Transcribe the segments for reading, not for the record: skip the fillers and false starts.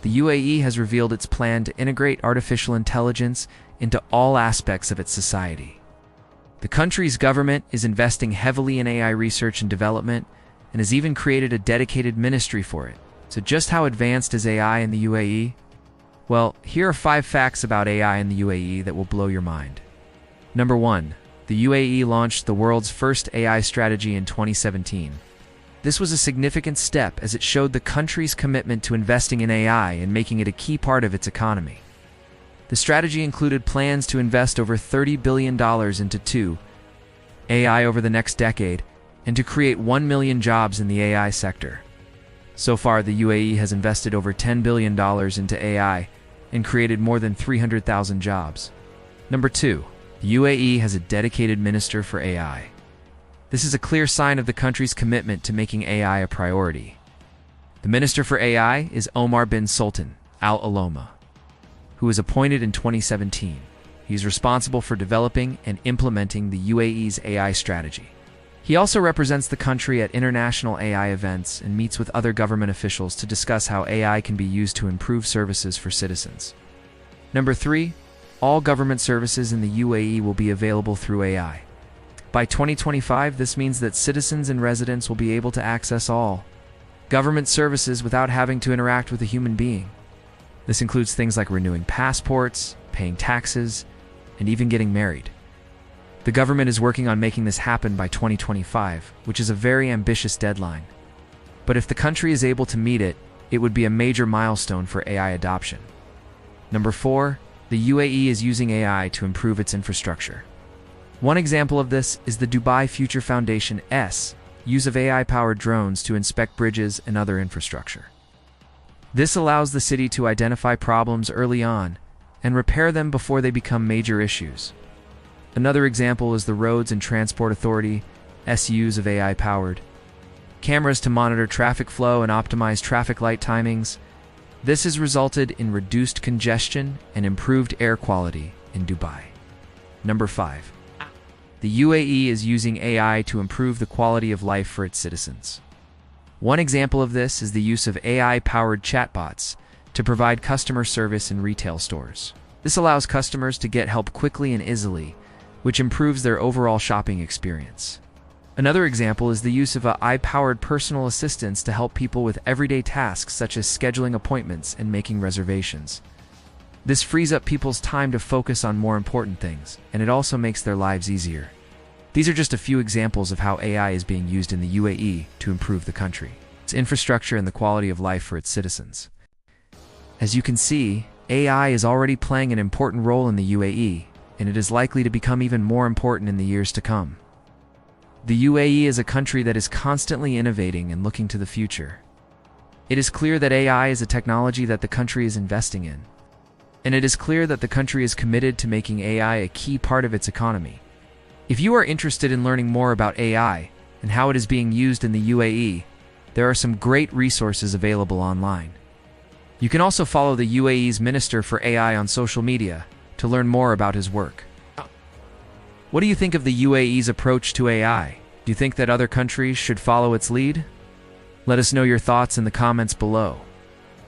the UAE has revealed its plan to integrate artificial intelligence into all aspects of its society. The country's government is investing heavily in AI research and development and has even created a dedicated ministry for it. So just how advanced is AI in the UAE? Well, here are 5 facts about AI in the UAE that will blow your mind. Number 1. The UAE launched the world's first AI strategy in 2017. This was a significant step as it showed the country's commitment to investing in AI and making it a key part of its economy. The strategy included plans to invest over $30 billion into AI over the next decade and to create 1 million jobs in the AI sector. So far, the UAE has invested over $10 billion into AI and created more than 300,000 jobs. Number 2. The UAE has a dedicated minister for AI. This is a clear sign of the country's commitment to making AI a priority. The Minister for AI is Omar bin Sultan Al Aloma, who was appointed in 2017. He is responsible for developing and implementing the UAE's AI strategy. He also represents the country at international AI events and meets with other government officials to discuss how AI can be used to improve services for citizens. Number 3. All government services in the UAE will be available through AI. By 2025, this means that citizens and residents will be able to access all government services without having to interact with a human being. This includes things like renewing passports, paying taxes, and even getting married. The government is working on making this happen by 2025, which is a very ambitious deadline. But if the country is able to meet it, it would be a major milestone for AI adoption. Number 4. The UAE is using AI to improve its infrastructure. One example of this is the Dubai Future Foundation's use of AI-powered drones to inspect bridges and other infrastructure. This allows the city to identify problems early on and repair them before they become major issues. Another example is the Roads and Transport Authority's use of AI-powered cameras to monitor traffic flow and optimize traffic light timings. This has resulted in reduced congestion and improved air quality in Dubai. Number 5. The UAE is using AI to improve the quality of life for its citizens. One example of this is the use of AI-powered chatbots to provide customer service in retail stores. This allows customers to get help quickly and easily, which improves their overall shopping experience. Another example is the use of AI-powered personal assistants to help people with everyday tasks such as scheduling appointments and making reservations. This frees up people's time to focus on more important things, and it also makes their lives easier. These are just a few examples of how AI is being used in the UAE to improve the country, its infrastructure, and the quality of life for its citizens. As you can see, AI is already playing an important role in the UAE, and it is likely to become even more important in the years to come. The UAE is a country that is constantly innovating and looking to the future. It is clear that AI is a technology that the country is investing in. And it is clear that the country is committed to making AI a key part of its economy. If you are interested in learning more about AI and how it is being used in the UAE, there are some great resources available online. You can also follow the UAE's Minister for AI on social media to learn more about his work. What do you think of the UAE's approach to AI? Do you think that other countries should follow its lead? Let us know your thoughts in the comments below.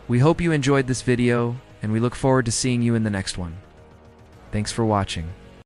We hope you enjoyed this video, and we look forward to seeing you in the next one. Thanks for watching.